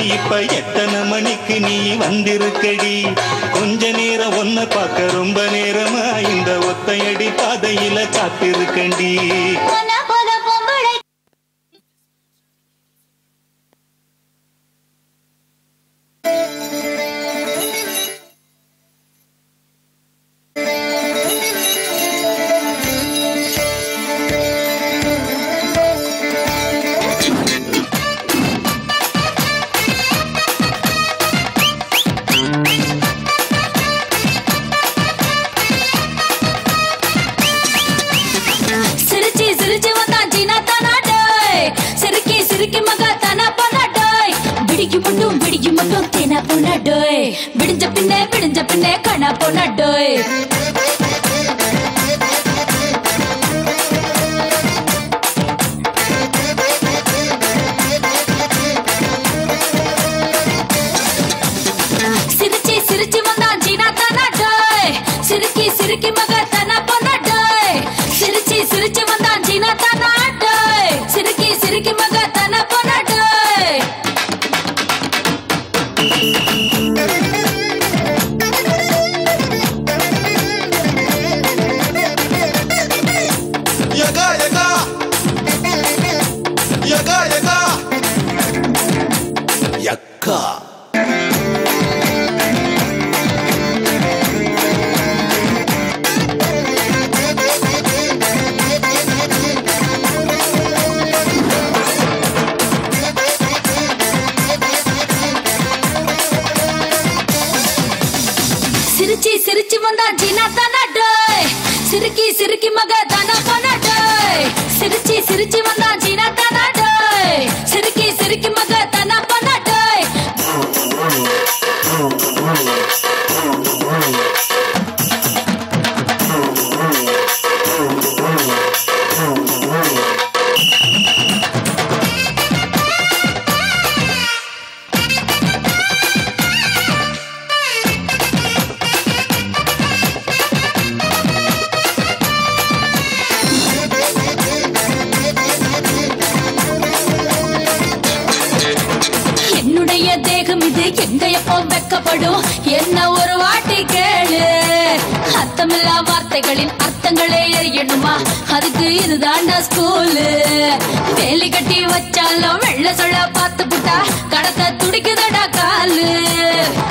இப்ப எத்தனை மணிக்கு நீ வந்திருக்கடி? கொஞ்ச நேரம் ஒன்ன பார்க்க ரொம்ப நேரமா இந்த ஒத்தையடி பாதையில காத்திருக்கண்டி. விடிஞ்ச பின்னே கணா போனா டோய். சிரிச்சி சிரிச்சி வந்தா ஜீனா தானா டோய். சிரிக்கி சிரிக்கி மக தானா போனா டோய். சிரிச்சி சிரிச்சி வந்தா ஜீனா தானா டோய். சிரிக்கி சிரிக்கி மக தானா போனா டோய். சிரிச்சி வந்தா ஜீனா தானா டோய். சிரிக்கி சிரிக்கி மக தானா போனா டோய். சிரிச்சி சிரிச்சி வந்தா ஜீனா தானா டோய். சிரிக்கி சிரிக்கி மக தானா போனா டோய். எங்க எப்போ வெக்கப்படும் என்ன ஒரு வாட்டி கேளு. அர்த்தமில்லா வார்த்தைகளின் அர்த்தங்களே எரியணுமா? அதுக்கு இதுதாண்டா ஸ்கூலு. வேலி கட்டி வச்சாலும் வெள்ள சொல்ல பார்த்து புட்டா கடத்த துடிக்குதடா காலு.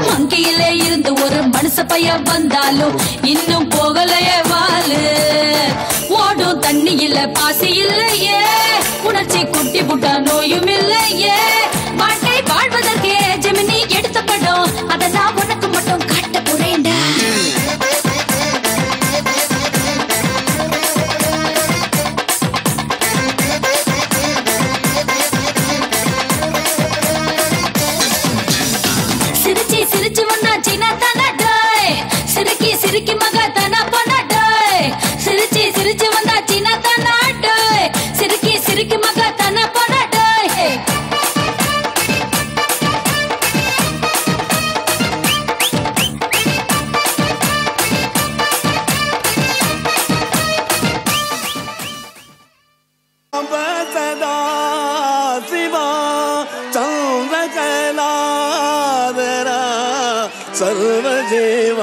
வங்கியிலே இருந்து ஒரு மனுஷ பையன் வந்தாலும் இன்னும் போகலையே வாலு. ஓடும் தண்ணி இல்ல பாசி இல்லையே, உணர்ச்சி குட்டி புட்டா நோயும் இல்லையே. வாழ்க்கை வாழ்வதற்கே ஜெமினி எடுத்த படம், அதை நான் உனக்கு மட்டும் காட்ட போறேன்டா. சிரிச்சி சிரிச்சி வந்தா சீனா தானா டோய். சிரிக்கி சிரிக்கி மக தானா போனா டோய். சிரிச்சி சிரிச்சி வந்தா சீனா தானா டோய். சிரிக்கி சிரிக்கி மக தானா போனா டோய்.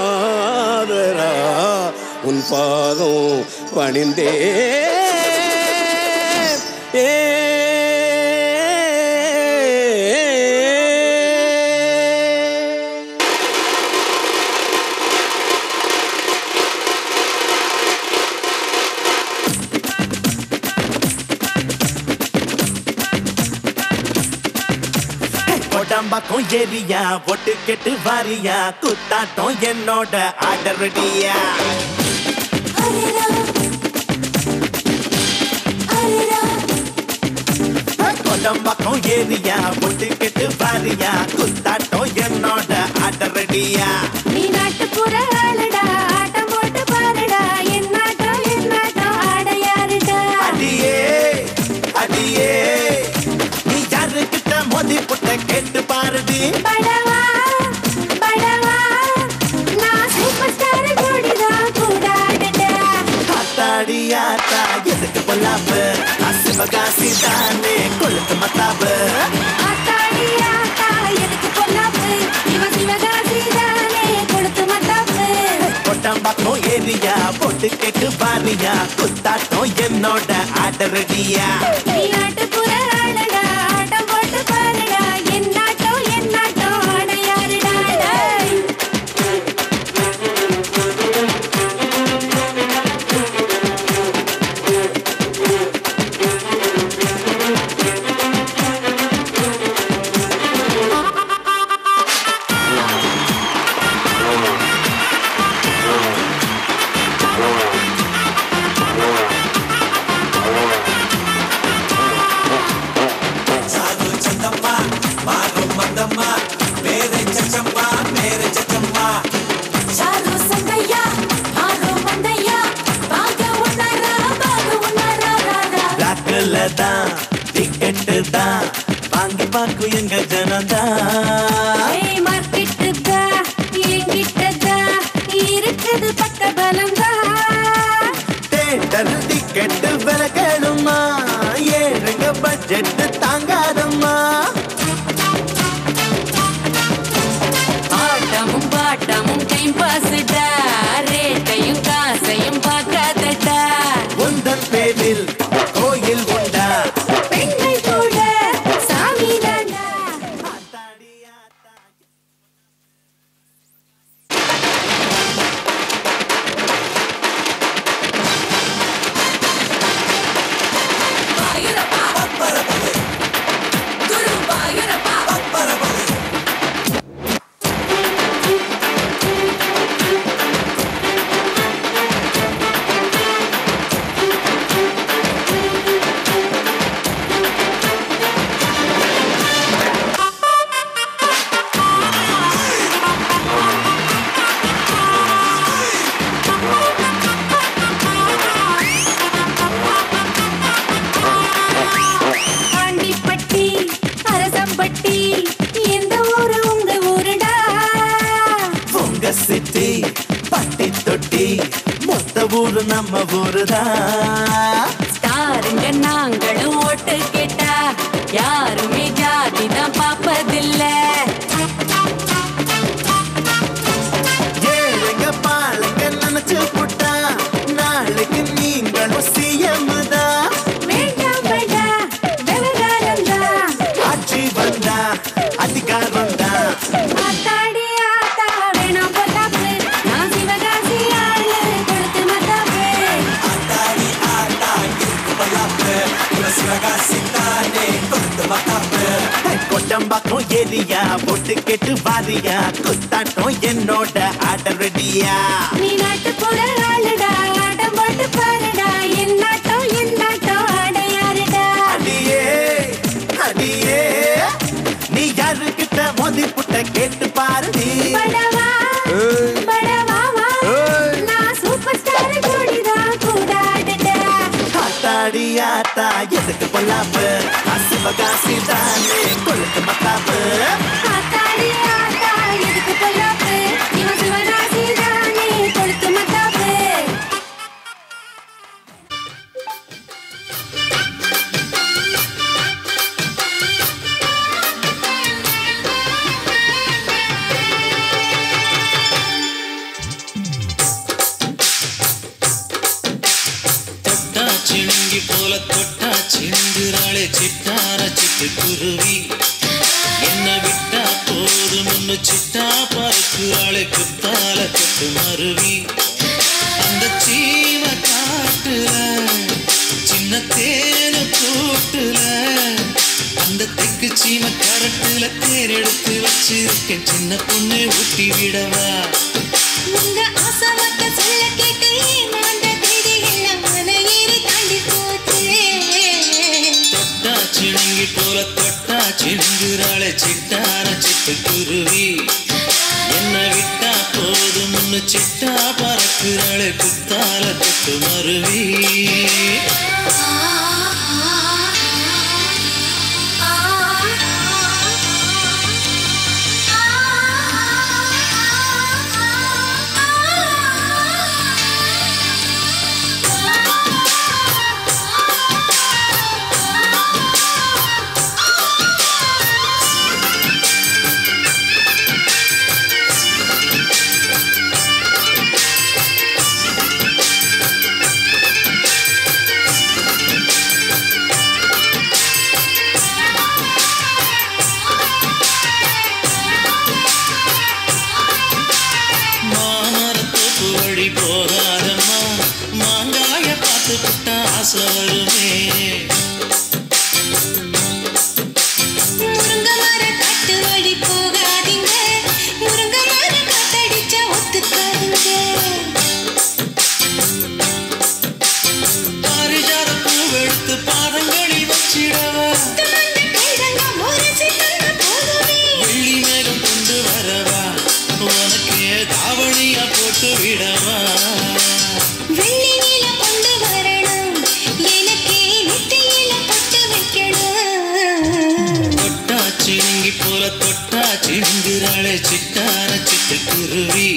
சர்வஜேவாதரா உன் பாதம் பணிந்தே கொடம்பாக்கும் ஏரியா ஒட்டு கெட்டு வாரியா குத்தாட்டம் என்னோட ஆர்டரடியா. கொடம்பாக்கும் ஏரியா ஒட்டு கெட்டு வாரியா குத்தாட்டம் என்னோட ஆர்டரடியா. நீ நாட்டுப்புற ஆளுடா, ஆட்டம் போட்டு பாருடா, என்னாட்டம் ஆட யாருடா. அடியே அடியே நீ யாருக்கிட்ட மோதி புட்ட கேட்டு பாருடி. படவா படவா நான் சூப்பர் ஸ்டார் கூடிதா கூடாடடா. ஆத்தாடியாத்தா எதுக்கு பொல்லாப்பு, அசிவகாசி தானே கொளுத்து மத்தாப்பு. ஆத்தாடி ஆத்தா கொட்டம்பாக்கம் ஏரியா போட்டு கேட்டு வாரியா குத்தாட்டம் என்னோட ஆடரடியா நீ நாட்டுப்புற ஆடடா ஆட்டம் போட்டு பாருடா என்னாட்டம் ஆடையாருடா டிக்கெட்டு தான் வாங்கி பார்க்கும் எங்க ஜனந்தான் மார்க்கெட்டுதா எங்கிட்டதா இருக்குது பக்க பலந்தா தேட்டர் டிக்கெட்டு விலை கேளுமா ஏழுங்க பட்ஜெட் தாங்காதம்மா ஆட்டமும் பாட்டமும் டைம் பாஸ்டா ரேட்டையும் காசையும் பார்க்காதடா உந்தன் பேரில் கோயில் உண்டா பெண்கள் கூட சாமி தாண்டா ஆண்டிப்பட்டி அரசம்பட்டி எந்த ஊரு உங்க ஊருடா உங்க சிட்டி பட்டி தொட்டி மொத்த ஊரு நம்ம ஊருதான் ஸ்டாருங்க நாங்களும் ஓட்டு கேட்டா யாருமே ஜாதி தான் பாப்பதில்ல ஏழுங்க பாலங்க நினைச்சு புட்டா நாளைக்கு நீங்களும் சிஎம் தான் வேண்டாம் வேண்டா விவகாரந்தா ஆட்சி வந்தா அதிகாரம் தான் ஆத்தாடி ஆத்தா வேணாம் பொல்லாப்பு நான் சிவகாசி ஆளு கொடுத்து மத்தாப்பு கொட்டம்பாக்கம் ஏரியா போட்டு கேட்டு வாரியா குத்தாட்டம் என்னோட ஆடரடியா நீ நாட்டுப்புற ஆளுடா ஆட்டம் போட்டு பாருடா என்னாட்டம் ஆடையாருடா அடியே அடியே நீ யாருக்கிட்ட மோதி புட்ட கேட்டு பாருடி படவா படவாவா நான் சூப்பர் ஸ்டார் ஜோடிதான் கூடாடுடா ஆத்தாடி ஆத்தா எதுக்கு பொல்லாப்பு சிவகாசி தானே கொழுக்கு மத்தாப்பு ஆத்தாடி ஆத்தா எதுக்கு பொல்லாப்பு இவன் சிவகாசி தானே கொளுத்து மத்தாப்பு தொட்டா சிணுங்கி போல தொட்டா சிந்துறாளே சிட்டார சிட்டுக்குருவி என்ன விட்டா போதும் ஒன்னு சிட்டா பறக்குறாளே குத்தால கொட்டு மருவி அந்த சீவ காட்டுல சின்ன தேனு கூட்டுல அந்த தெக்கு சீம கரட்டுல தேர் எடுத்து வச்சிருக்கேன் சின்ன பொண்ணு ஊட்டி விடவா உங்க ஆசவாக்க சொல்ல கேட்டு ஏமாந்த தேதி எல்லாம் மலையேறி தாண்டி போச்சு தொட்டா சிணுங்கி போல தொட்டா சிணுங்குறாளே சிட்டார சிட்டுக்குருவி என்ன விட்டா போதும் ஒன்னு சிட்டா பறக்குறாளே குத்தால கொட்டு மருவி தாவணியா போட்டு விடவா வெள்ளி நீல கொண்டு வரணும் எனக்கே நெத்தியில பொட்டு வைக்கணும் தொட்டாச்சி நீங்கி போல தொட்டாச்சி நின்றாளே சிட்டான சிட்டுக்குருவி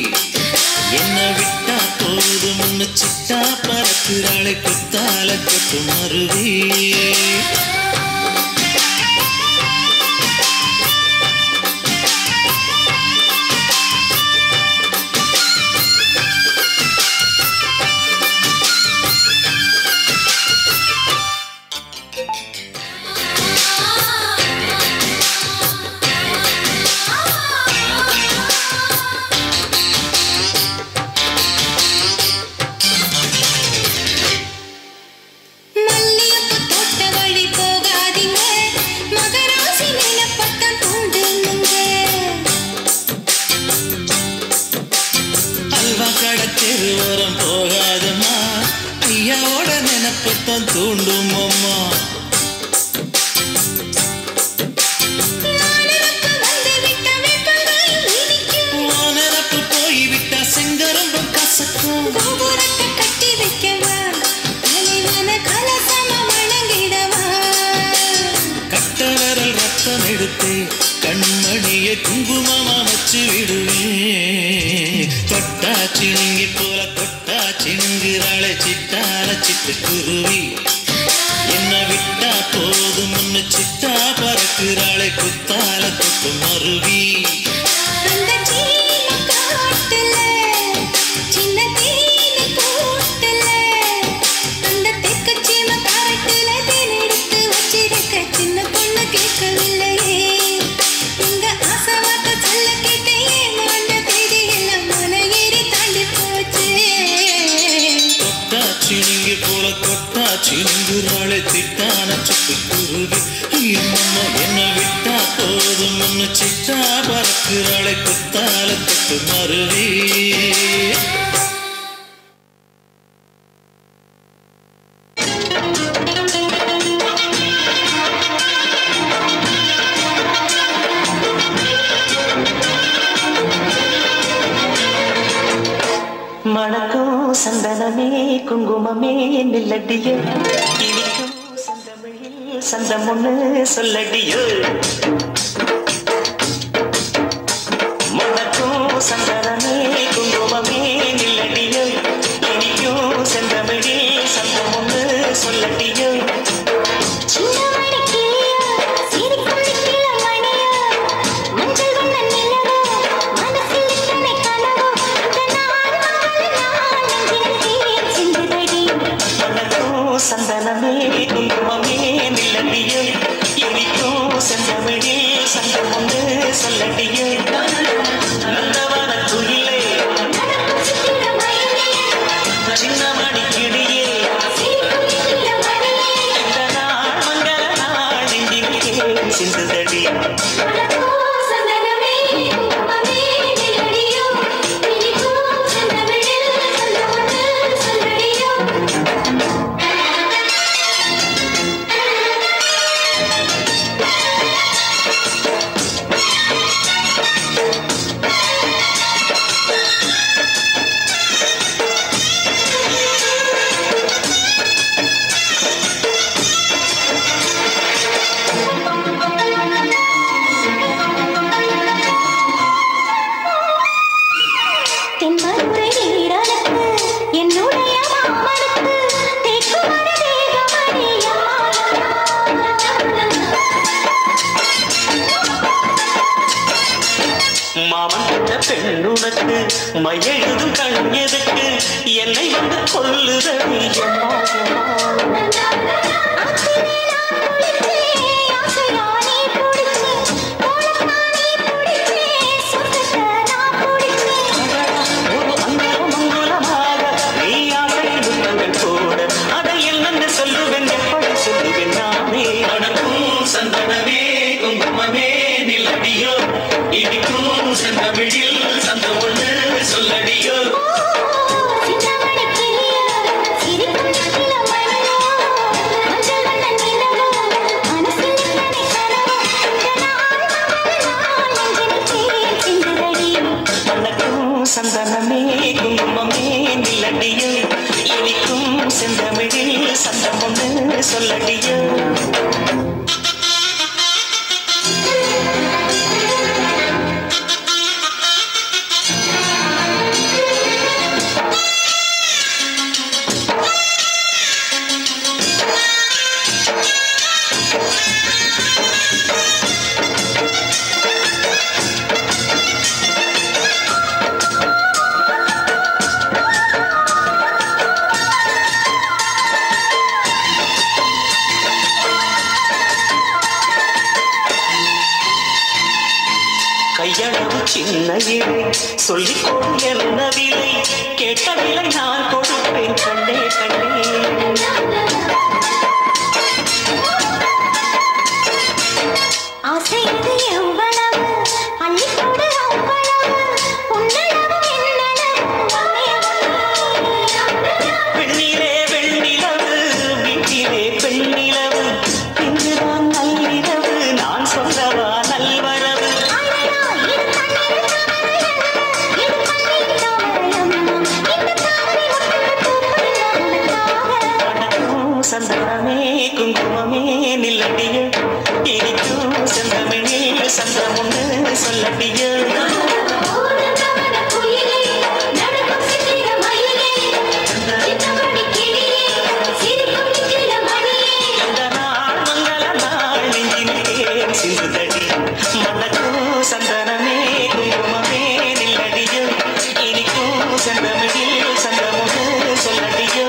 என்ன விட்டா போதும் முன்னு சிட்டா பறக்குறாளே குத்தால கொட்டு மருவி தெருவோரம் போகாதம்மா ஐயாவோட நினைப்பத்தான் தூண்டும் அம்மா நினப்பு போய்விட்டா செங்கரம்பம் கசக்கும் கட்டி வைக்கவா தலைவன கலசம வணங்கிடவா கட்ட விரல் ரத்தம் எடுத்து கண்மணியை குங்குமமா வச்சு விடுவேன் தொட்டாச்சி நீங்கி போல தொட்டாச்சி நின்றாளே சிட்டான சிட்டுக்குருவி என்ன விட்டா போதும் முன்னு சிட்டா பறக்குறாளே குத்தால கொட்டு மருவி அந்த சீன காட்டுல சின்ன தேன கூட்டுல அந்த தெற்கு சீம காட்டுல தேன் எடுத்து வச்சிருக்க சின்ன பொண்ணு கேட்கவில்லையே இந்த ஆசவாத்த சொல்ல கேட்டையே மாண்ட தேதி எல்லாம் மலை ஏறி தாண்டி போச்சு தொட்டாச்சி நீங்கி போல தொட்டாச்சி நின்றாளே சிட்டான சிட்டுக்குருவி அம்மா என்ன விட்டா போதும் முன்னு சிட்டா பறக்குறாளே குத்தால கொட்டு மருவி மணக்கும் சந்தனமே குங்குமமே நில்லடியோ இனிக்கும் சந்தமிழில் சந்தம் ஒண்ணு சொல்லடியோ மணக்கும் சந்தனமே குங்குமமே நில்லடியோ இனிக்கும் சந்தமிழில் சந்தம் ஒண்ணு சொல்லடியோ சந்தனமே குங்குமமே நில்லடியோ இனிக்கும் செந்தமிழில் சந்தம் ஒன்று சொல்லடியோ நல்லவன துயிலே சின்னமணி கிளியே இந்த நாள் மங்கள நாள் நெஞ்சிலே சிந்துதடி பெண்ணுனக்கு மையெழுதும் கண் எதுக்கு என்னை வந்து கொல்லுதடி ஒரு அங்கமங்கலமாக நீ ஆசையில் முத்தங்கள் போட அதை என்னென்று சொல்லுவேன் எப்படி சொல்லுவேன் நானே அடக்கும் சந்தனமே குங்குமமே நில்லடியோ இடிக்கும் செந்தமிழில் சந்த ஒன்று சொல்லடியோ சந்தனமே குங்குமமே நில்லடியோ இனிக்கும் செந்தமிழில் சந்தம் ஒன்று சொல்லடியோ கையளவு சின்ன இலை சொல்லிக்கொடு என்ன விலை கேட்ட விலை நான் கொடுப்பேன் கண்டே கண்டே ஆசையது எவ்வளவு அள்ளிக்கொடு அவ்வளவு உன்னளவு பெண்ணிலே வெண்ணிலவு வீட்டிலே பெண்ணிலவு இங்குதான் நள்ளிரவு நான் சொல்லவா நல்வரவு சந்தனமே குங்குமமே நில்லடியோ இனிக்கும் செந்தமிழில் சந்தம் ஒன்று சொல்லடியோ இந்த நாள் மங்கள நாள் நெஞ்சினிலே சிந்துதடி மனக்கும் சந்தனமே குங்குமமே நில்லடியோ இனிக்கும் செந்தமிழில் சந்தம் ஒன்று சொல்லடியோ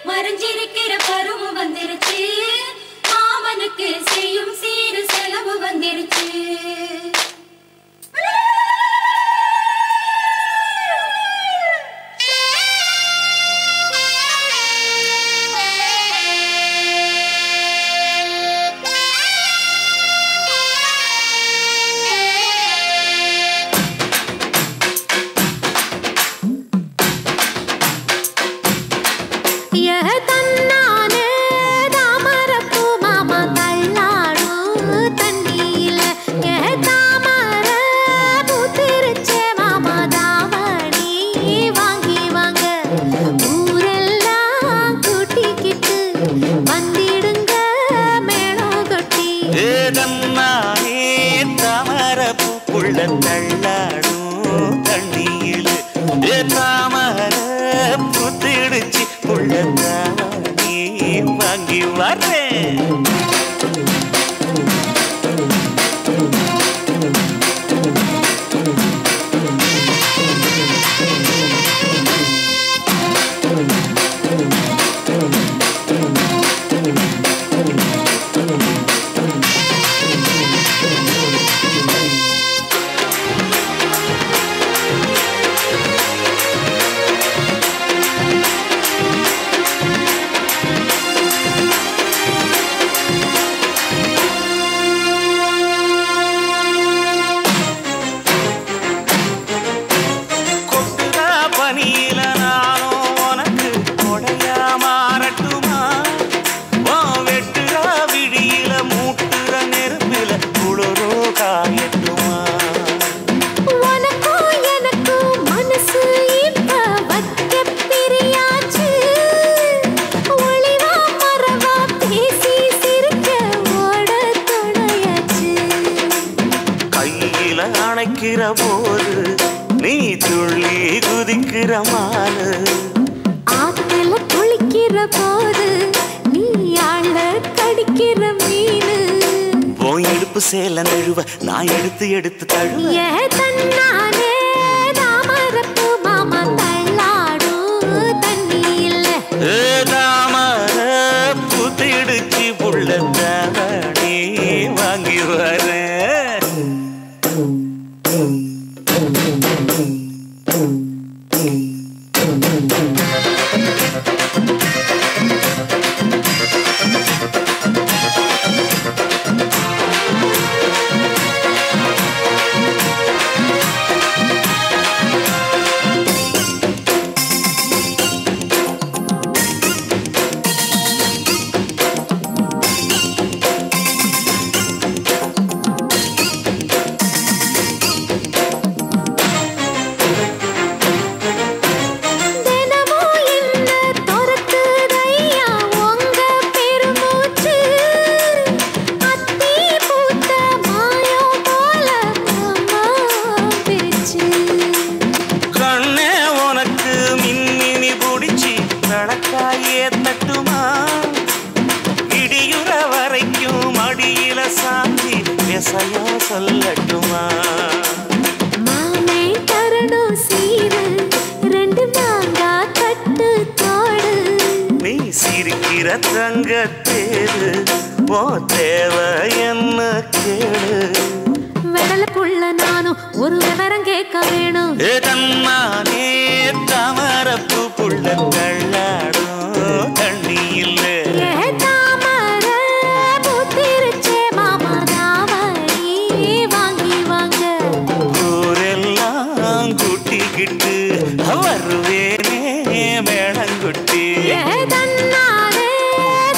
மறைஞ்சிருக்கிற பருவம் வந்துருச்சு மாமனுக்கு செய்யும் சீரு செலவு வந்துருச்சு தள்ளாடும் தண்ணியில் தாமர புத்திடுச்சு உள்ளதானே வாங்கி வரேன் போது நீ துள்ளி குதிக்கிற மானு ஆத்துல குளிக்கிற போது நீ ஆள கடிக்கிற மீனு போய் எடுப்பு சேல நழுவ நான் எடுத்து எடுத்து தழுவ தன்னானே தாமரப்பு மாமா தள்ளாடும் தண்ணி இல்ல தாமர புத்திடுச்சு புள்ளதானே வாங்கி வரேன் எசையா சொல்லட்டுமா? மாமே தரணும் சீரு, ரெண்டு மாங்கா கட்டு தோடு. நீ சிரிக்கிற தங்கத்தேரு, போ தேவை என்ன கேளு. வெடலுக்குள்ள நானும் ஒரு விவரம் கேட்க வேணும். தன்னானே தாமரப்பு புள்ள கள்ளாடும் தண்ணி இல்லை. தாமர பூத்திருச்சே மாமா தாவணி வாங்கி வாங்க. ஊரெல்லாம் கூட்டிக்கிட்டு வருவேனே மேளங்குட்டி. தன்னாலே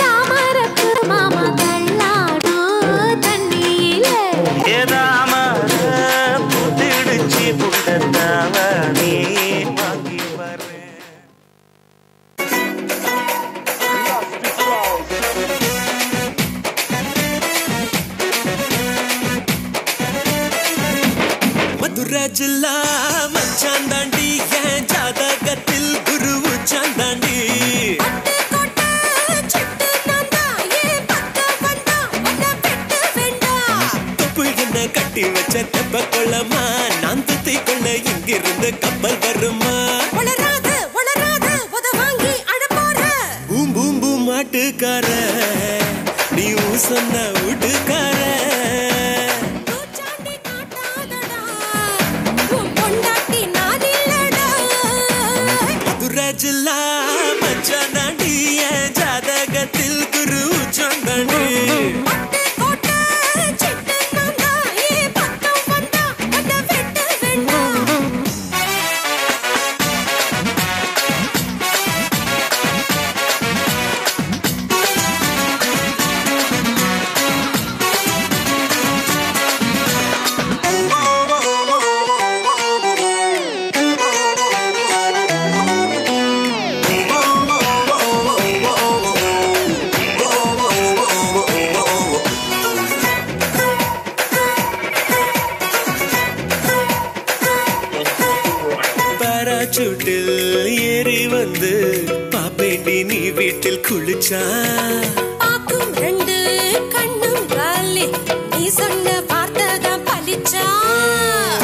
தாமரப்பு மாமா தள்ளாடும் தண்ணியில. தாமர புத்திடுச்சி புள்ள தாவணி வாங்கி வரேன். மதுரை ஜில்லா மச்சான் தாண்டி, என் ஜாதகத்தில் குரு உச்சாந்தாண்டி. தொப்பு என்ன கட்டி வச்ச தெப்ப கொள்ளமா, நான் துத்தி கொள்ள இங்கிருந்து கப்பல் வருமா? பூம் பூம் பூம் மாட்டுக்கார, நீ சொன்ன வீட்டுக்கார. மதுரை ஜில்லா மச்சான் தாண்டி, என் ஜாதகத்தில் குரு உச்சாந்தாண்டி. பாராசூட்டில் ஏறி வந்து பாப்பேண்டி நீ வீட்டில் குளிச்சா.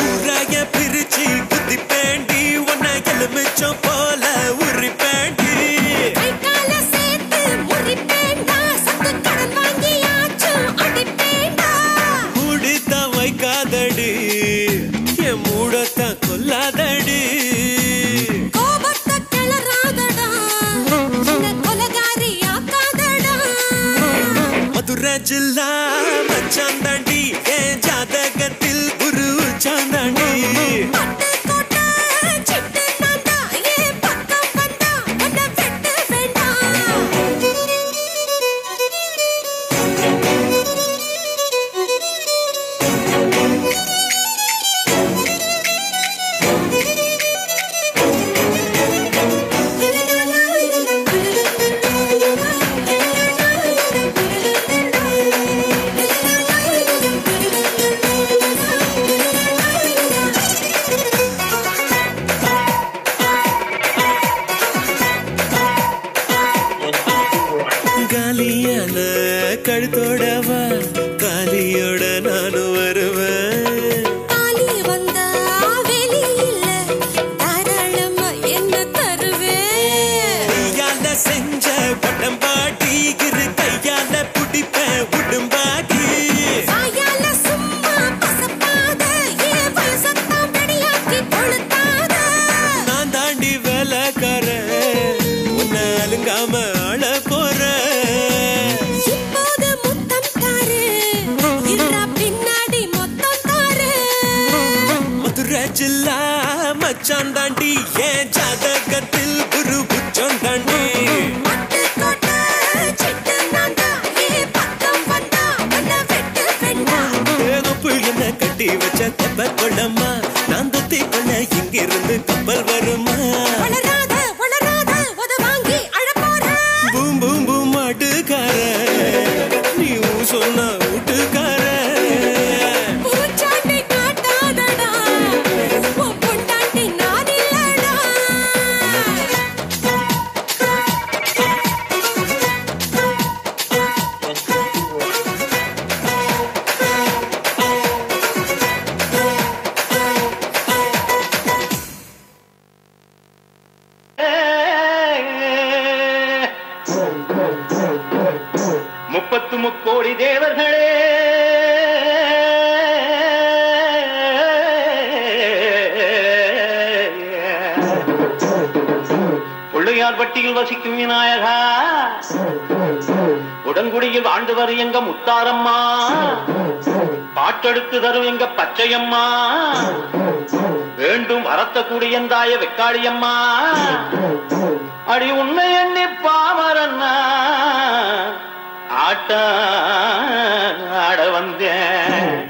ஊராய பிரிச்சு குத்தி பேண்டி, உன்னை எலுமிச்சம் போல உரி பேண்டி. மூடித்தான் வைக்காதடி, என் மூடத்தான் கொல்லாதடி. மதுரை ஜில்லா மச்சான் தாண்டி, என் ஜாதகத்தில் குரு உச்சாந்தாண்டி. காலியான கழுத்தோடவா, காலியோட நானும் வருவேன். கையால செஞ்ச பட்டம் பாட்டி, இரு கையால புடிப்பேன் உடும்பாட்டி. நான் தாண்டி வேலைக்கார, உன்னை அலுங்காம ஆள போறேன். மதுரை ஜில்லா மச்சான் தாண்டி, என் ஜாதகத்தில் குரு உச்சம் தாண்டி. என்ன கட்டி வச்ச தெப்ப கொள்ளமா, நான் துத்தி கொள்ள இங்கிருந்து கப்பல் வருமா? பூம் பூம் பூம் மாட்டுக்கார, நீ சொன்ன வீட்டுக்கார. பூச்சாண்டி காட்டாதடா, பொண்டாட்டி நான் இல்லடா. முப்பத்து முக்கோடி தேவர்களே பிள்ளையார்பட்டியில் வசிக்கும் விநாயகா, உடன்குடியில் ஆண்டு வரும் எங்க முத்தாரம்மா, பாட்டெடுத்து தரும் எங்க பச்சையம்மா, வேண்டும் வரத்த கூடியந்தாய வெக்காளியம்மா, அடி உண்மை எண்ணி பாமரன்னா ஆட்ட ஆட வந்தேன்.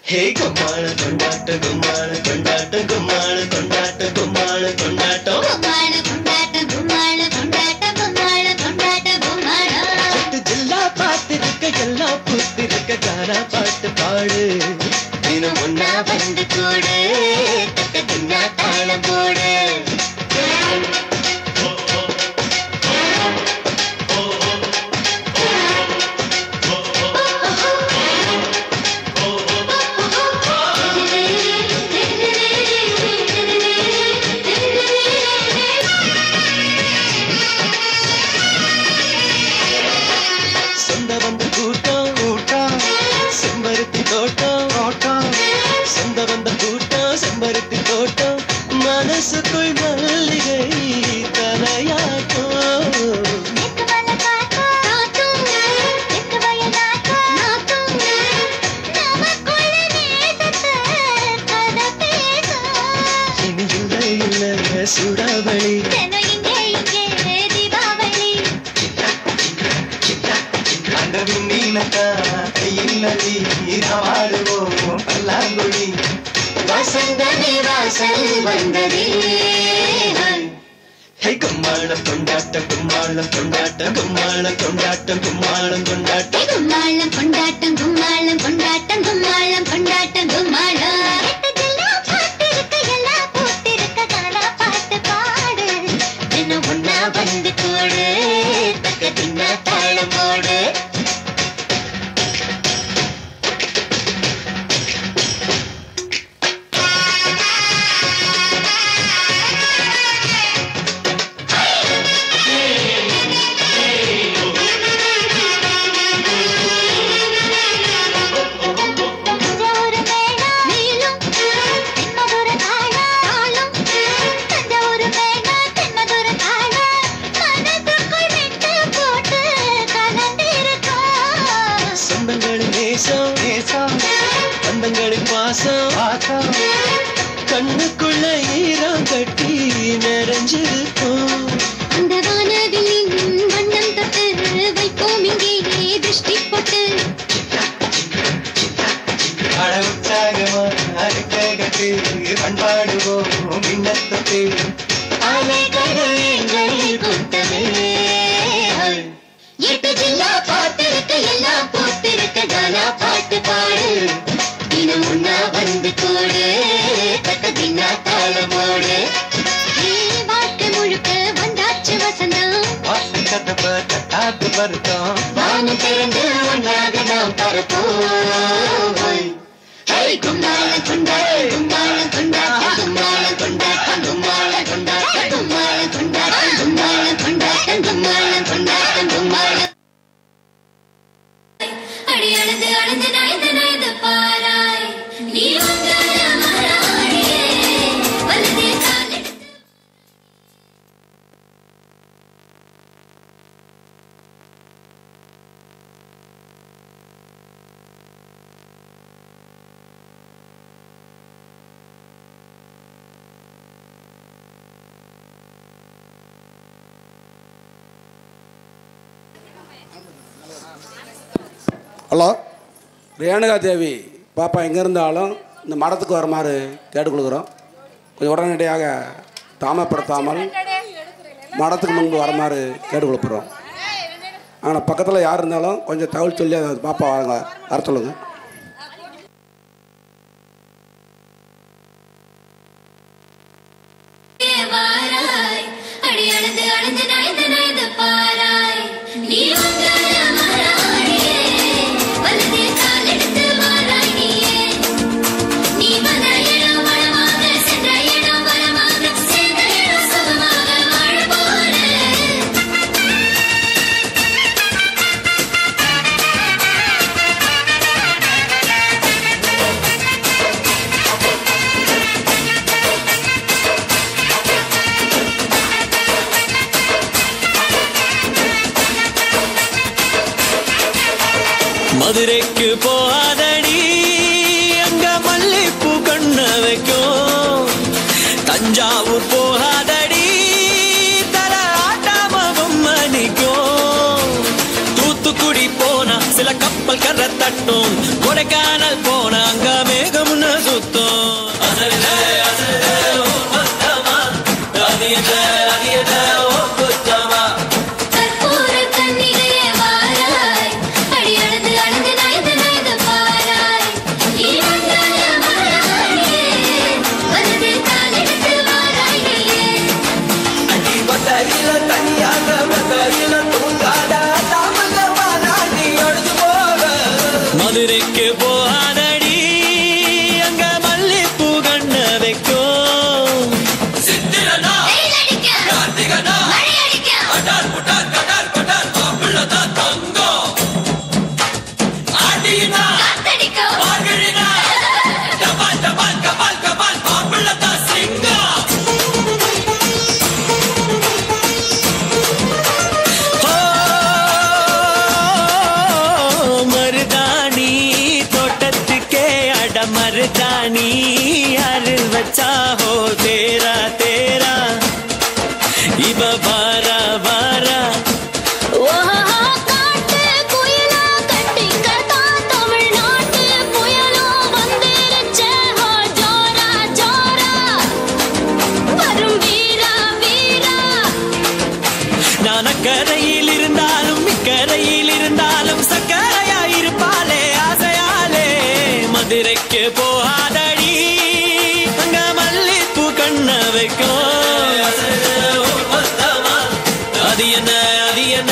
ஹே கும்மாள கொண்டாட்டம் கும்மாள கொண்டாட்டம் கும்மாள கொண்டாட்டம் கும்மாள கொண்டாட்டம் கும்மாள கொண்டாட்டம் கும்மாள கொண்டாட்டம் கும்மாள கொண்டாட்டம் கும்மாளம் எட்டு ஜில்லா பாத்திருக்க எல்லாம் பூத்திருக்க காரா பாட்டு பாடு தினம் ஒன்னா வந்து கூடு தக்க தின்னா தாளம் போடு மனசுக்குள் மல்லிகை தலையாட்டம் இனி இல்லை இல்லை சூடாவளி அந்த விண்ணிலக்கா இல்லதி வாழுவோம் பல்லாங்குழி வசந்தனி வாசல் வந்ததே ஹே கும்மாளம் கொண்டாட்டம் கும்மாளம் கொண்டாட்டம் கும்மாளம் கொண்டாட்டம் கும்மாளம் கொண்டாட்டம் கும்மாளம் கொண்டாட்டம் கும்மாளம் கொண்டாட்டம் கும்மாளம் கொண்டாட்டம் கும்மாளம் ஒன்னா வந்து கூடு தக்க தின்னா தாளம் போடு கண்ணுக்குள்ள ஈரம் கட்டி நிறைஞ்சிருக்கும் அந்த வானவில்லின் வண்ணம் தொட்டு வைப்போம் இங்கே திருஷ்டி போட்டு அட உற்சாகமா அறுக்க கட்டு பண்பாடுவோம் மின்னத்தொட்டு அலைகள் எங்கள் கூட்டமே எட்டு ஜில்லா பார்த்திருக்க எல்லாம் போத்திருக்க கானா பாட்டு பாடு தினம் ஒன்னா வந்து கூடு தக்க தின்னா தாளமோடு வாழ்க்கை முழுக்க வந்தாச்சு வசந்தம் வாசல் கதப்ப தட்டாத்து வருத்தம் வானம் திறந்து ஒன்றாக நாம் பரப்போம் கும்மாள கொண்டாட்டம் கும்மாள கொண்டாட்டம் கும்மாள கொண்டாட்டம் கும்மாள கொண்டாட்டம் கும்மாள கொண்டாட்டம் கும்மாள கொண்டாட்டம் கும்மாள கொண்டாட்டம் கும்மாள அடி அழுது அழுது நைது நைது பாராய் நீ வந்தால மராடியே வலதே காலெடுத்து ஹலோ ரேணுகா தேவி பாப்பா எங்கே இருந்தாலும் இந்த மடத்துக்கு வருமாறு கேட்டுக்கொள்கிறோம். கொஞ்சம் உடனடியாக தாமதப்படுத்தாமல் மடத்துக்கு முன்பு வருமாறு கேட்டுக்கொள்கிறோம். ஆனால் பக்கத்தில் யார் இருந்தாலும் கொஞ்சம் தகவல் சொல்லி அதை பாப்பா வாங்க வர சொல்லுங்கள். மதுரைக்கு போகாதடி அங்க மல்லிப்பூ கண்ண வைக்கும். தஞ்சாவூர் போகாதடி தல ஆட்டாம பொம்மணிக்கும். தூத்துக்குடி போனா சில கப்பல் கரை தட்டும் கொடைக்கானல் போன அங்க மேகம்னு சுத்தும் மதுரைக்கு போகாதடி அங்க மல்லிப்பூ கண்ண வைக்கும் मर्दानी यार बच्चा हो तेरा तेरा इब बारा बारा கரையில் இருந்தாலும் இக்கரையில் இருந்தாலும் சக்கரையாயிருப்பாலே ஆசையாலே மதுரைக்கு போகாதடி அங்க மல்லிப்பூ கண்ண வைக்கும் அது என்ன அது என்ன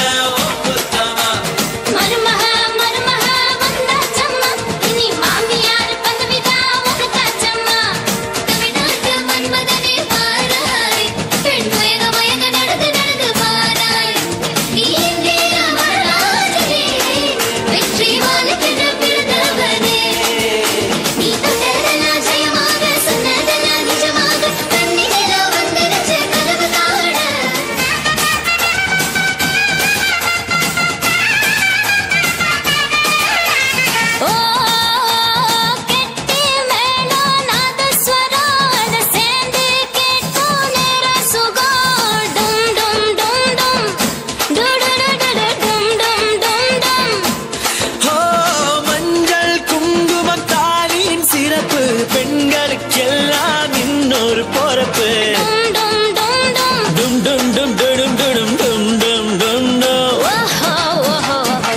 பெண்களுக்கெல்லாம் இன்னொரு பொறுப்பு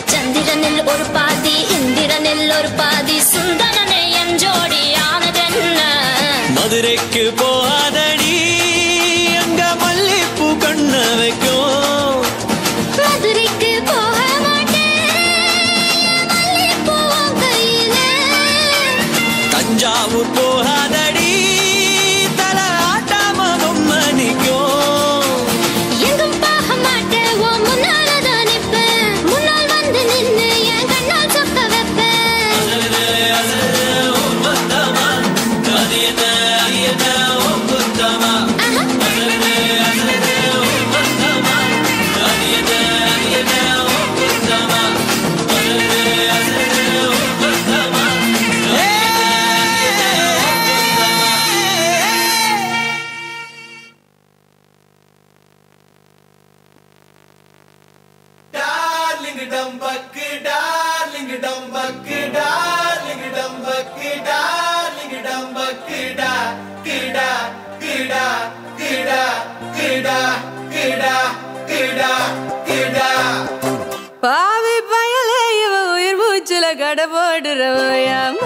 சந்திரனில் ஒரு பாதி இந்திரனில் ஒரு பாதி சுந்தரனை என் ஜோடியானதென்ன மதுரைக்கு போகாதடி அங்க மல்லிப்பூ கண்ண வைக்கும் மதுரைக்கு போக மாட்டேன் மல்லிப்பூ கையில தஞ்சாவூர் போகாதடி தல ஆட்டாம மணிக்கும் எங்கும் போக மாட்டேன் ஓ முன்னாலதான் நிப்பேன் முன்னால் வந்து நின்று என் கண்ணால் சொக்க வைப்பேன் அது என்ன அது என்ன ஒப்புத்தமா பாவி பயலே இவ உயிர் மூச்சுல கடை போடுறவையாம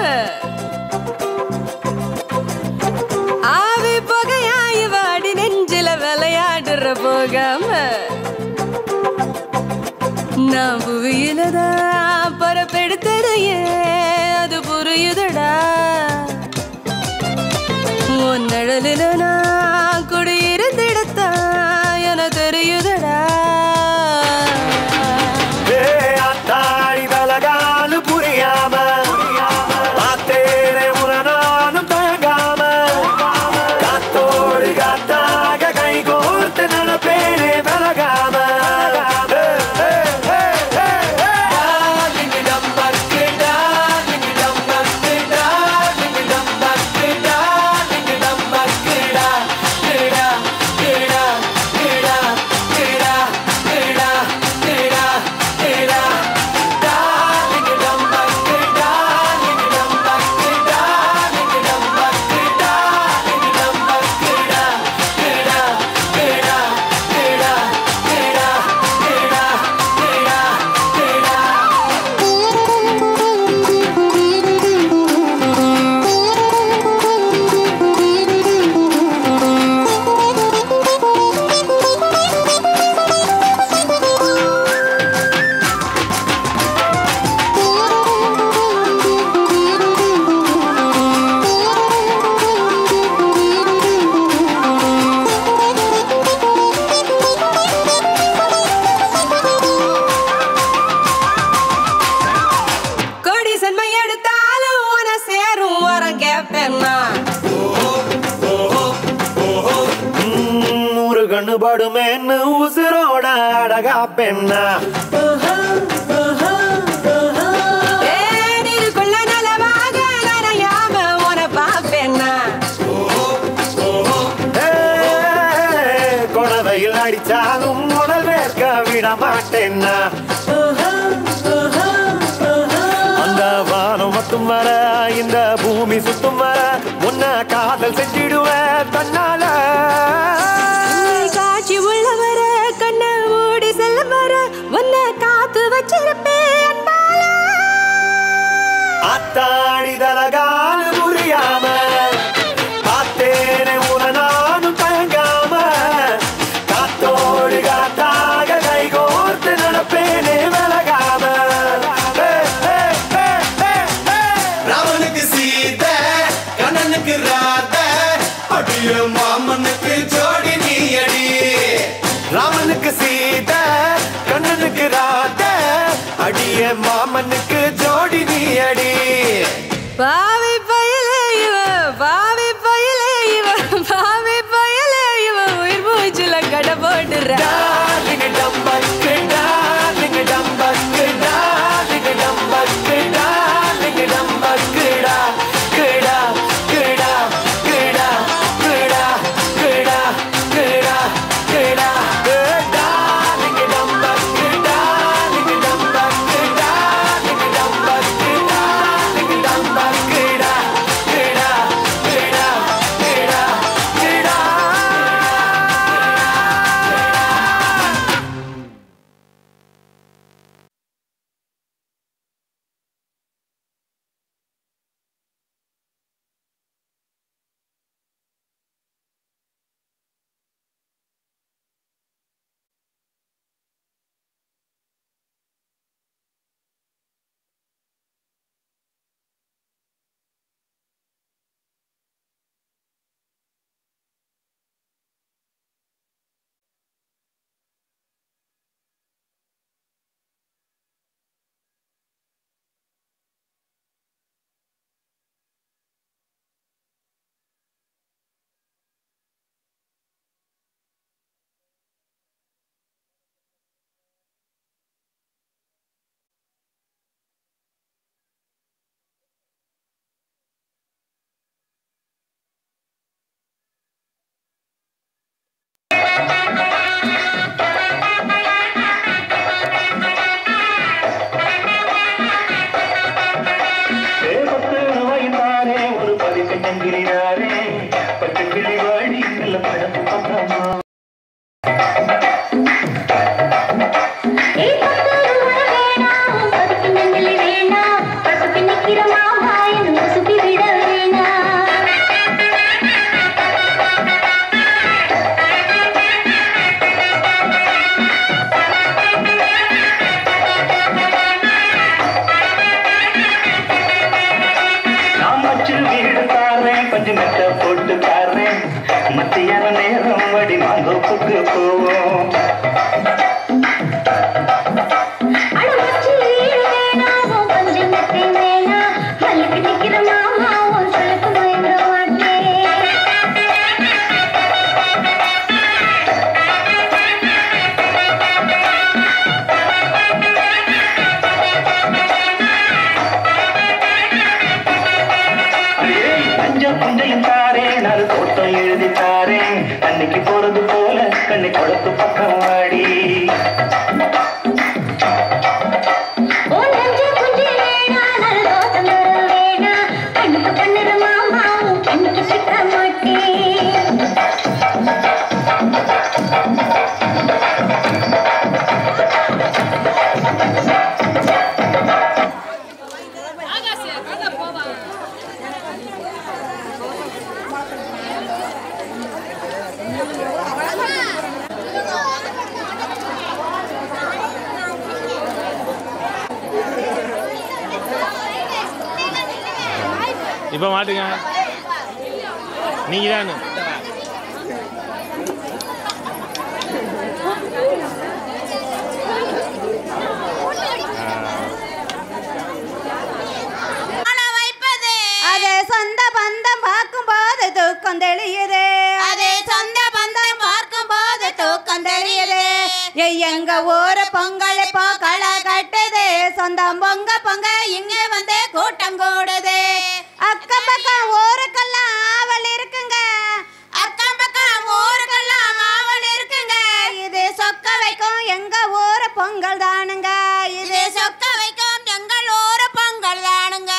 ஆவி புகையா இவ அடி நெஞ்சில விளையாடுற போகாம நான் புவியிலதான் பரப்பெடுத்ததையே அது புரியுதடா உன் நிழலில நான் குடியிருந்திடத்தான் என தெரியுதடா புரியாம பார்த்தேனே உரனானும் தயங்காம காத்தோடு காத்தாக கை கோர்த்து நடப்பேனே விலகாம பாடுபடுமேன்னு உசுரோட அழகா பெண்ணா நீருக்குள்ள நலமாக நனையாம உன பாப்பேன்னா கொடவையில் அடிச்சாலும் உடல் வேர்க்க விட மாட்டேன்னா அந்த வானம் மட்டும் வர இந்த பூமி சுத்தும் வர உன்ன காதல் செஞ்சிடுவேன் தன்னால காட்சி உள்ள வர கண்ண மூடி செல்ல வர உன்னை காத்து வச்சிருப்பேன் அத்தாடி தலகால புரியாம பார்த்தேனே உன நானும் தயங்காம காத்தோடு காத்தாக கைகோர்த்து நடப்பேனே விலகாம ராமனுக்கு சீத கண்ணனுக்கு ராத அடிய மாமனுக்கு ஜோடி நீ அடி ராமனுக்கு சீத கண்ணனுக்கு ராத அடிய மாமனுக்கு ஜோடி நீ அடி பாவி பயலே இவ பாவி பயலே இவ பாவி பயலே இவ உயிர் மூச்சுல கடை போடுற டார்லிங் டம்பக்கு டார்லிங் டம்பக்கு டார்லிங் டம்பக்கு டார்லிங் டம்பக்குடா குடா குடா குடா குடா குடா குடா குடா டார்லிங் டம்பக்கு டார்லிங் டம்பக்கு டார்லிங் டம்பக்கு டார்லிங் டம்பக்குடா குடா குடா குடா குடா ஒரு பதிப்பு தங்கினாரே பட்டு கிளி வாடி நல்ல பழப்பு பக்கமா போட்டு பாருறேன் மத்தியான நேரம் வடி மாந்தோப்புக்கு போவோம் புஞ்சையும் தாரேன் அது தோட்டம் எழுதி தாரேன் அன்னைக்கு போறது போல கண்ணை குளத்து பக்கம் வாடி இப்போ மாட்டுங்க நீங்க தானே அதே சொந்த பந்தம் பார்க்கும் போது தூக்கம் தெளியுது அதே சொந்த பந்தம் பார்க்கும் போது தூக்கம் எங்க ஊரு பொங்கல் இப்போ களை கட்டுது சொந்தம் பொங்க பொங்க இங்க வந்து கூட்டம் கூடுது அக்கம் பக்கம் ஊருக்கெல்லாம் ஆவல் இருக்குங்க அக்கம் பக்கம் ஊருக்கெல்லாம் ஆவல் இருக்குங்க இது சொக்க வைக்கும் எங்க ஊரு பொங்கல் தானுங்க இது சொக்க வைக்கும் எங்கள் ஊரு பொங்கல் தானுங்க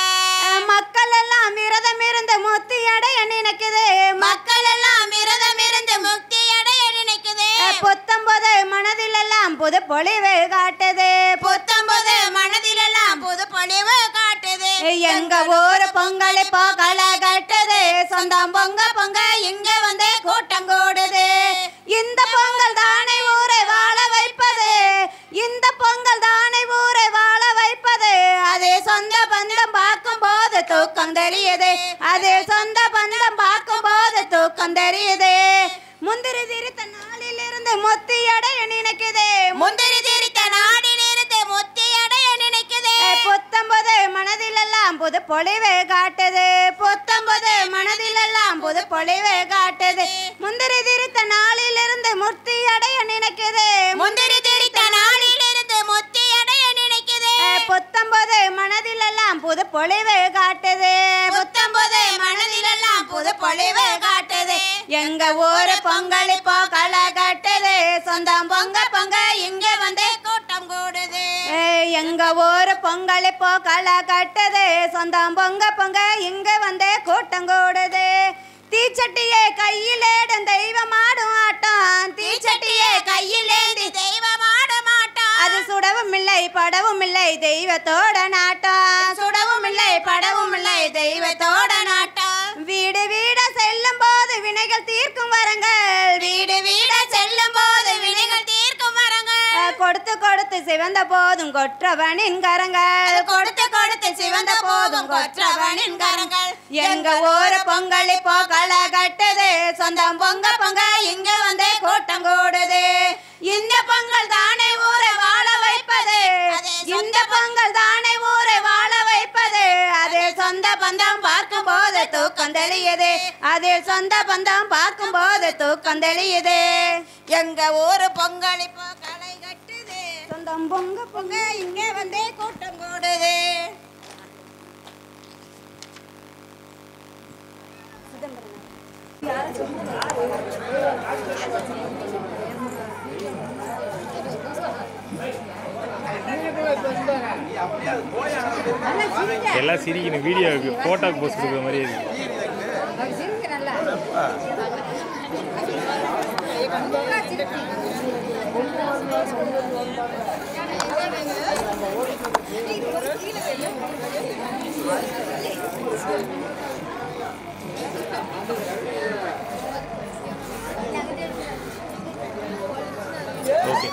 மக்கள் எல்லாம் விரதம் இருந்து முக்தி அடைய நினைக்குது மக்கள் எல்லாம் விரதம் இருந்து முக்தி அடைய நினைக்குது புத்தம்போது மனதில் எல்லாம் புது பொலிவு காட்டுது புத்தம்போது மனதில் எல்லாம் புது பொலிவு காட்டுது எங்க ஊரு பொங்கல் இப்போ களை கட்டுது சொந்தம் பொங்க பொங்க இங்க வந்து கூட்டம் கூடுது இந்த பொங்கல் தானே ஊரை வாழ வைப்பது இந்த பொங்கல் தானே ஊரை வாழ வைப்பது அதே சொந்த பந்தம் பார்க்கும் போது தூக்கம் தெரியுது அதே சொந்த பந்தம் பார்க்கும் போது தூக்கம் தெரியுது முந்திரி திரித்த நாளிலிருந்து முத்தி அடைய நினைக்குது முந்திரி திரித்த நாடிலிருந்து முத்தி அடைய நினைக்குது புத்தம்போது மனதில் எல்லாம் புது பொலிவு காட்டுது புத்தம்போது மனதில் எல்லாம் புது பொலிவு காட்டுது முந்திரி திரித்த நாளிலிருந்து முத்தி அடைய நினைக்குது முந்திரி திரித்த நாளிலிருந்து முத்தி அடைய நினைக்குது புத்தம்போது மனதில் எல்லாம் புது பொலிவு காட்டுது புத்தம்போது மனதில் எல்லாம் புது பொலிவு காட்டுது எங்க ஊரு பொங்கல் இப்போ களை கட்டுது சொந்தம் பொங்க பொங்க இங்க வந்து கூட்டம் கூடுது எங்க ஊரு பொங்கல் இப்போ களை கட்டுது சொந்தம் பொங்க பொங்க இங்க வந்து கூட்டம் கூடுது தீச்சட்டியே கையிலேடும் தெய்வமாடும் ஆட்டம் தீச்சட்டியே கையிலேந்தி தெய்வமாடும் ஆட்டம் அது சுடவும் இல்லை படவும் இல்லை தெய்வத்தோட நாட்டம் சுடவும் இல்லை படவும் இல்லை தெய்வத்தோட நாட்டம் வீடு வீட செல்லும் போது வினைகள் தீர்க்கும் வரங்கள் வீடு வீட செல்லும் போது வினைகள் தீர்க்கும் வரங்கள் கொடுத்து கொடுத்து சிவந்த போதும் கொற்றவனின் கரங்கள் கொடுத்து கொடுத்து சிவந்த போதும் கொற்றவனின் கரங்கள் எங்க ஊரு பொங்கல் இப்போ களை கட்டுது சொந்தம் பொங்க பொங்க இங்க வந்து கூட்டம் கூடுது இந்த பொங்கல் தானே ஊரை வாழ வைப்பது இந்த பொங்கல் தானே ஊரை வாழ வைப்பது அதே சொந்த பந்தம் பார்க்கும் போது தூக்கம் தெளியுது அதே சொந்த பந்தம் பார்க்கும் போது தூக்கம் தெளியுது எங்க ஊரு பொங்கல் இப்போ களை கட்டுது சொந்தம் பொங்க பொங்க இங்க வந்து கூட்டம் கூடுது எல்லாம் சிரிக்கணும் வீடியோ போட்டோக்கு போஸ்ட் கொடுக்குற மாதிரி இருக்கு ஓகே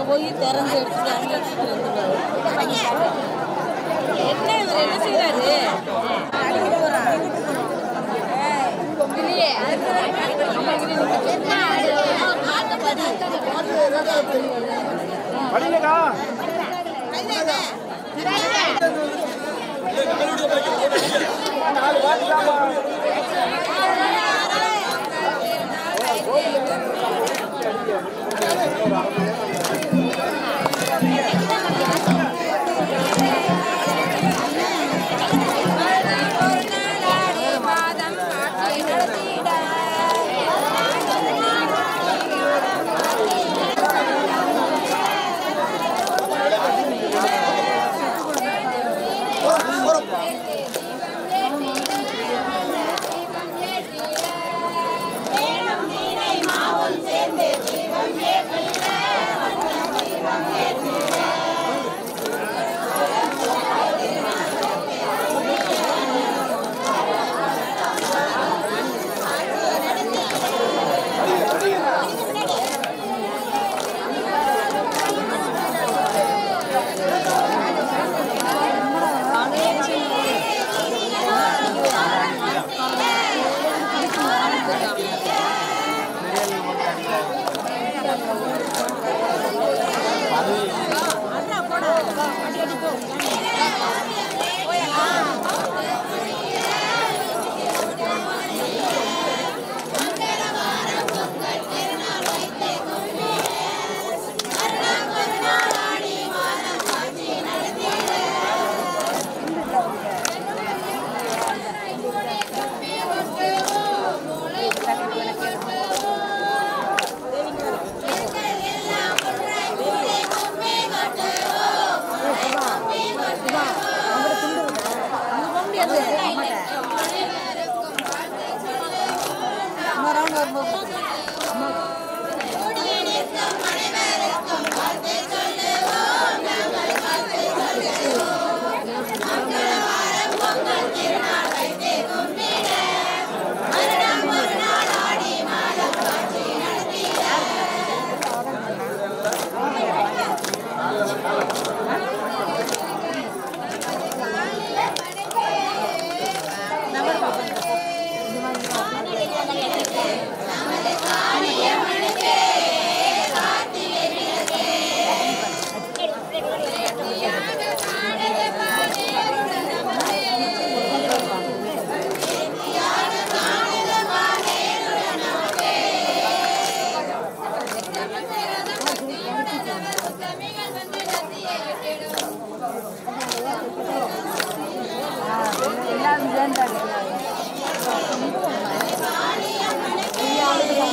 போய் திறந்து என்ன என்ன செய்யறாரு யார்கிட்ட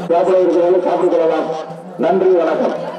சாப்பிட இருக்கிறவங்க சாப்பிட்டுக் கொள்ளலாம். நன்றி, வணக்கம்.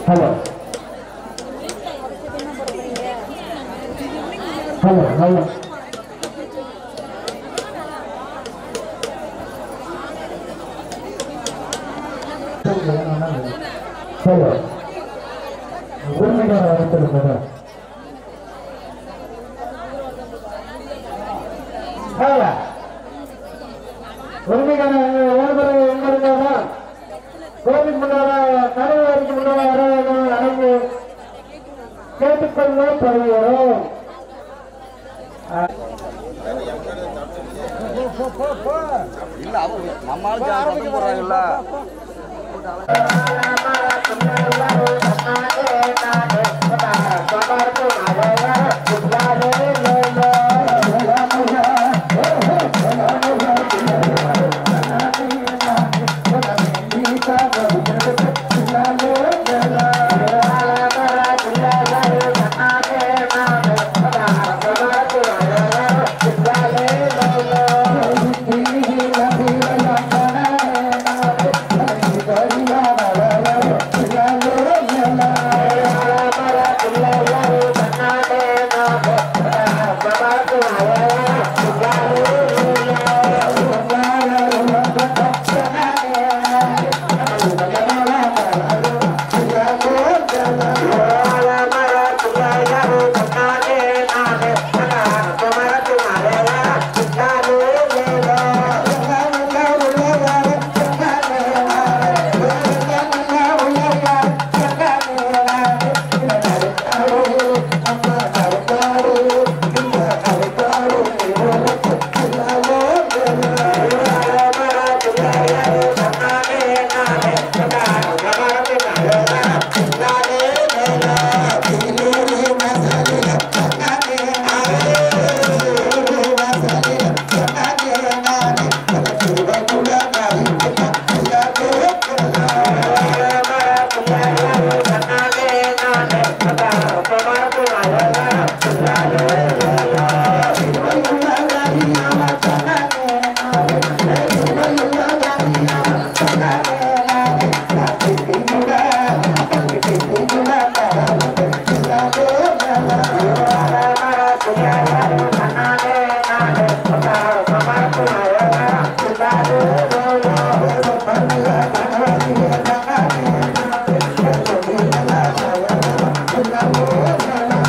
ஹலோ ஹலோ ஹலோ ஹலோ உரிமைக்கான வரத்திருந்தது உரிமைக்கான எங்களுக்காக கோவில் முன்னால தலைவருக்கு முன்னால அனைத்து கேட்டுக்கொள்ள படுகிறோம். இல்ல அவங்க நம்மளால போறாங்கல்ல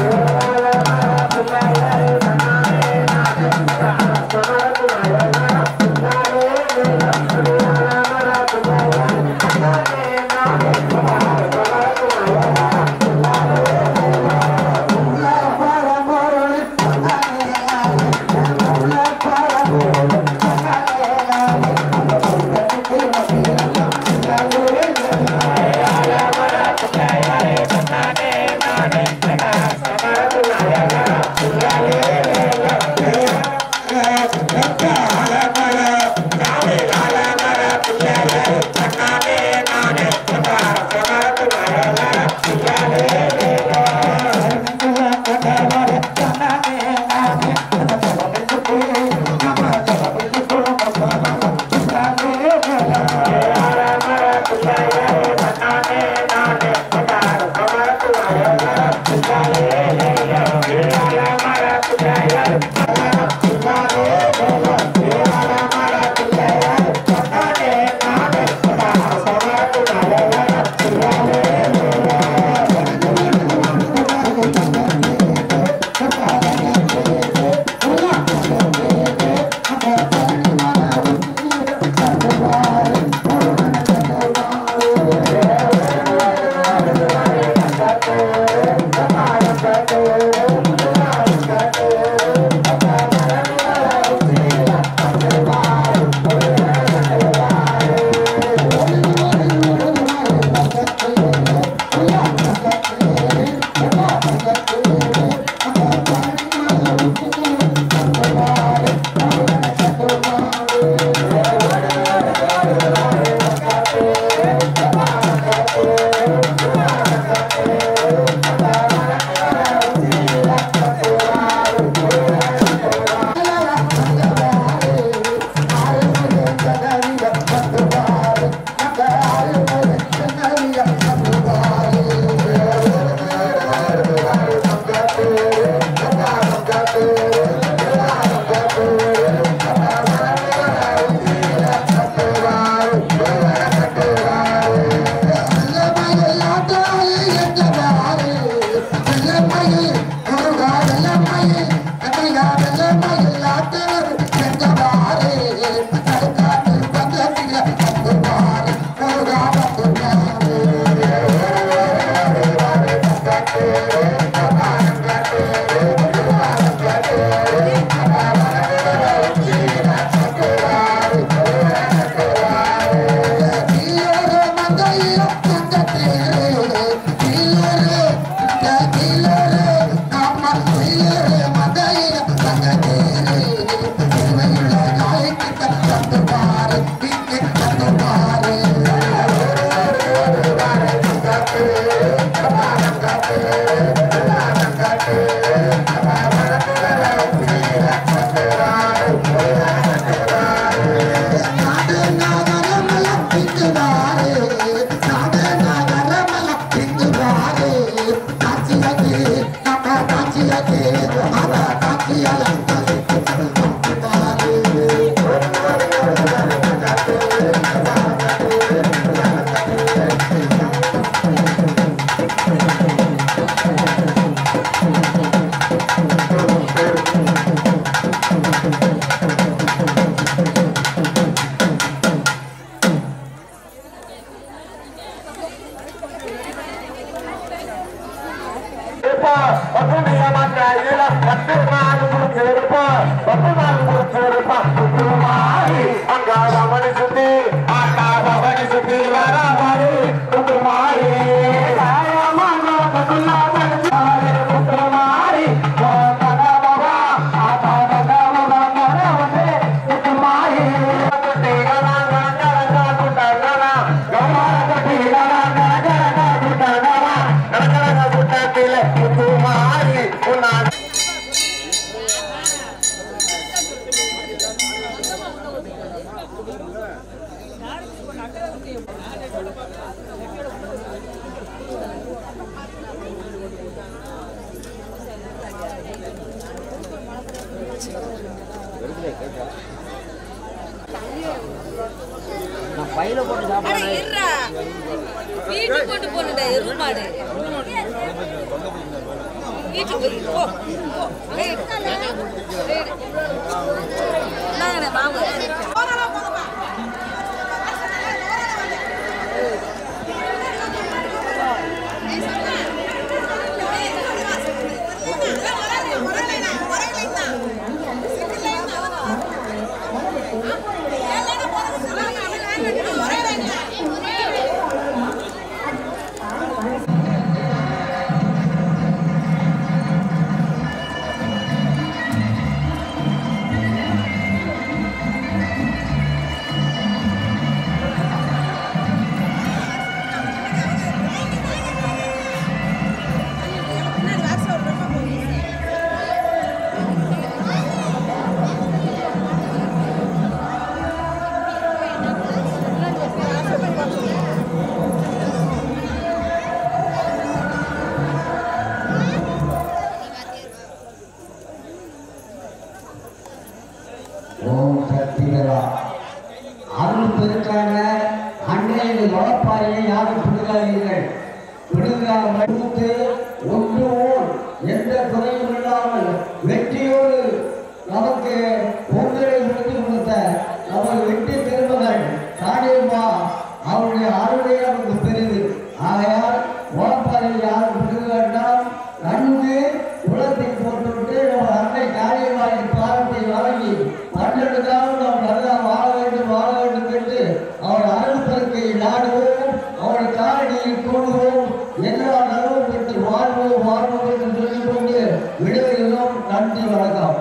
Hello. வீட்டுக்கு கொண்டு போனடா எருமாடு வீட்டுக்கு போ வாங்க அருள் பெருக்கான அன்னையின் வளப்பாயை யாரும் பிடுங்காதீர்கள். பிடுங்காமல் ஒன்றுவோம் எந்த குறையும் இல்லாமல் வெற்றியோடு நமக்கு பொங்கலை முடித்து கொடுத்த நமது வெற்றி திருமகள் காளியம்மா அவருடைய அருளை நமக்கு பெரிது. ஆகையால் வளப்பாயை யாரும் பிடுங்க வேண்டாம். நன்கு குளத்தை போட்டுவிட்டு நம்ம அன்னை காளியம்மாவின் பாதத்தை வழங்கி 12 காலம் நாம் நல்லா வாழ வேண்டும் என்று அவள் அருள் பெருக்கை நாடுவோம். அவள் காலடியில் கூடுவோம். எல்லா நலவும் பெற்று வாழ்வோம் என்று சொல்லிக் கொண்டு விடுவதிலும் நன்றி வணக்கம்.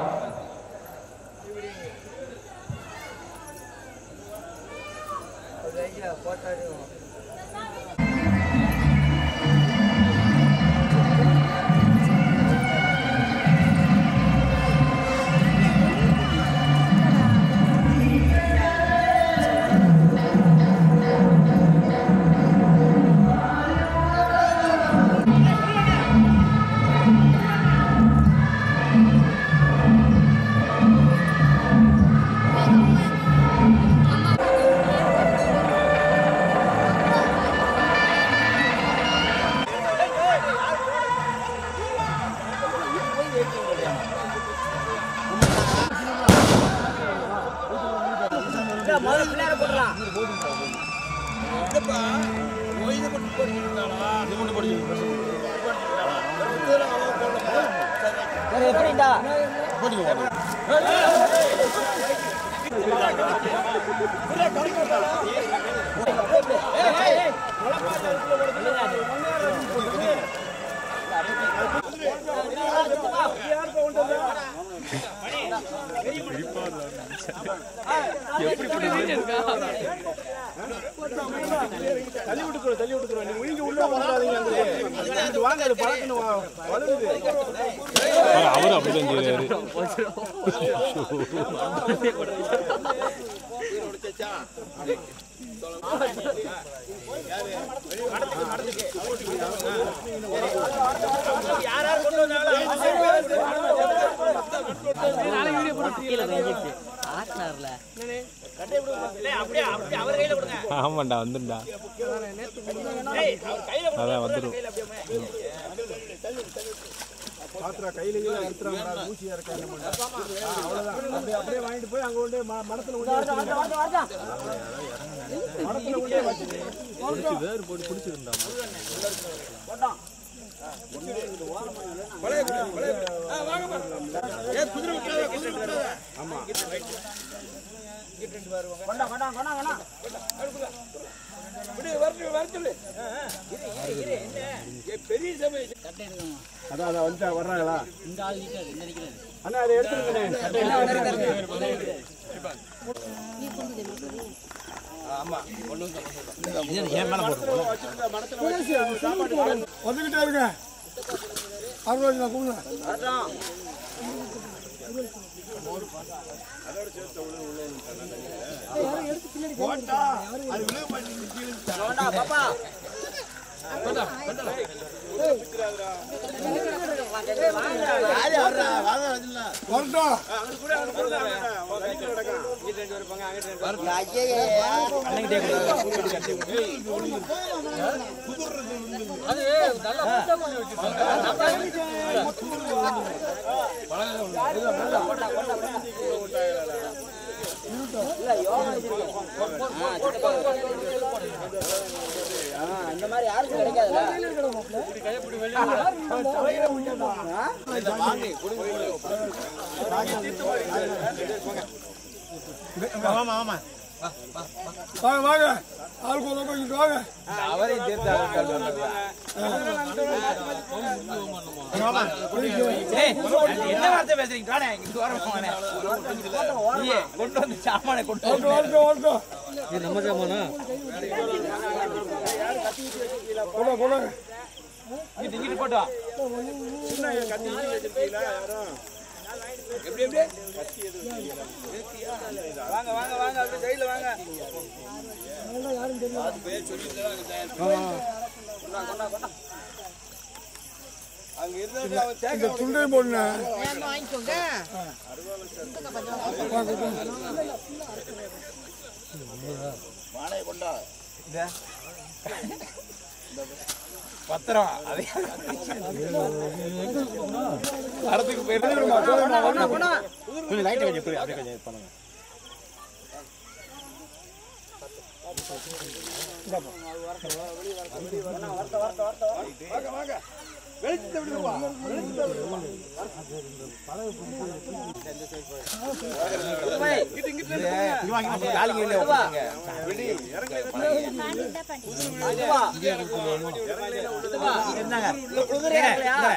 அவர் அப்படிதான் ஆமாண்டா வந்துண்டா அதான் வந்துடும் பாத்திரா கையில எடுத்துறாங்க ஊசியா இருக்க என்ன பண்ணா அவ்வளவுதான் அப்படியே வாங்கிட்டு போய் அங்க கொண்டு மடத்துல கொண்டு வச்சு வேறு போட்டு பிடிச்சிருந்தா ஆமா அதான் வந்துட்டா வர்றாங்களா அண்ணா அதை எடுத்துருக்கேன் வந்துகிட்டே இருக்க அறுபது நான் கூடுங்க இந்த மாதிரி யாருக்கும் கிடைக்காதுல்ல வாங்க வாங்க ஆள் கூட போயிட்டு வாங்க அவரையும் என்ன வார்த்தை பேசுறீங்க கொண்டு வந்து சாமான கொண்டு நம்ம சாமானா இங்கிட்டு போட்டா கத்தி வச்சிருக்கீங்களா யாரும் எப்படி எப்படி வாங்க வாங்க வாங்க அப்படியே சைடுல வாங்க யாரும் தெரியல அங்க இருந்து துண்டை போடுங்க வாங்கிக்கோங்க வாடகை கொண்டா பத்திரம் வரத்துக்கு போயிட்டு கொஞ்சம் லைட் கொஞ்சம் அப்படியே கொஞ்சம் பண்ணுங்க வெளிச்சத்தை விடுவா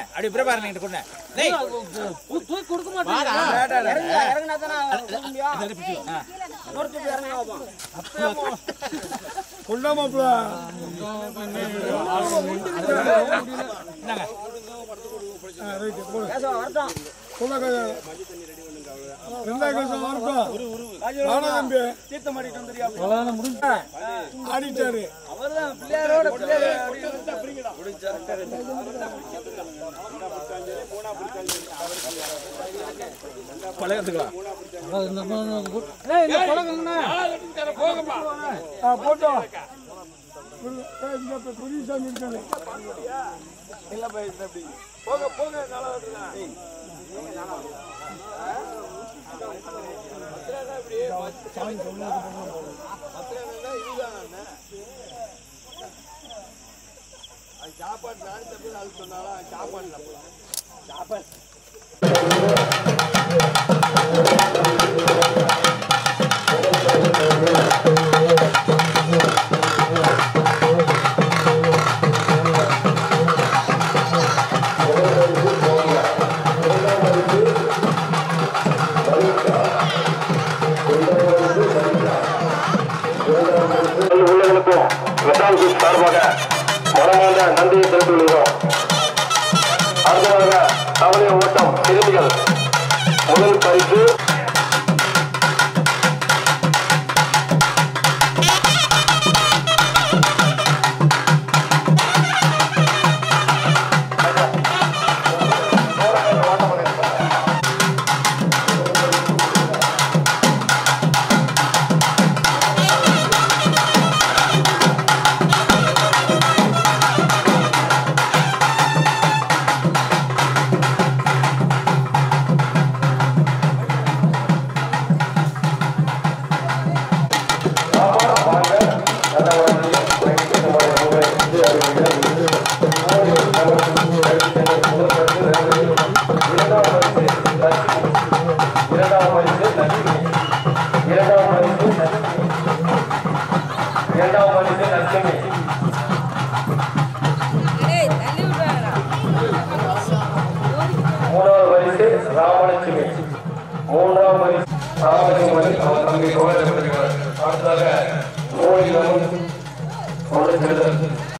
அப்படி பிரபாரம் கொடுக்க கொண்டாமாப்ல ஆடிட்டாரு அவர்தான் பிள்ளையாரோட பழகத்துக்கலாம் போட்டோம் புரிசாமி இருக்காரு போக போக சாப்பாடு நான் தப்பு அது சொன்னாலும் சாப்பாடுல சாப்பாடு உள்ளவர்களுக்கும் மெட்டால் குரூப் சார்பாக மனமார்ந்த நன்றியை தெரிவித்துக் கொள்கிறோம். அடுத்ததாக கவலை ஓட்டம் சிறுமிகள் முதல் பரிசு இரண்டாம் பரிசு லட்சுமி இரண்டாம் பரிசு லட்சுமி மூணாவது பரிசு ராமலட்சுமி மூன்றாம் பரிசு ராமலட்சுமி அவர் தம்பி அடுத்ததாக கோயில் ஒன்று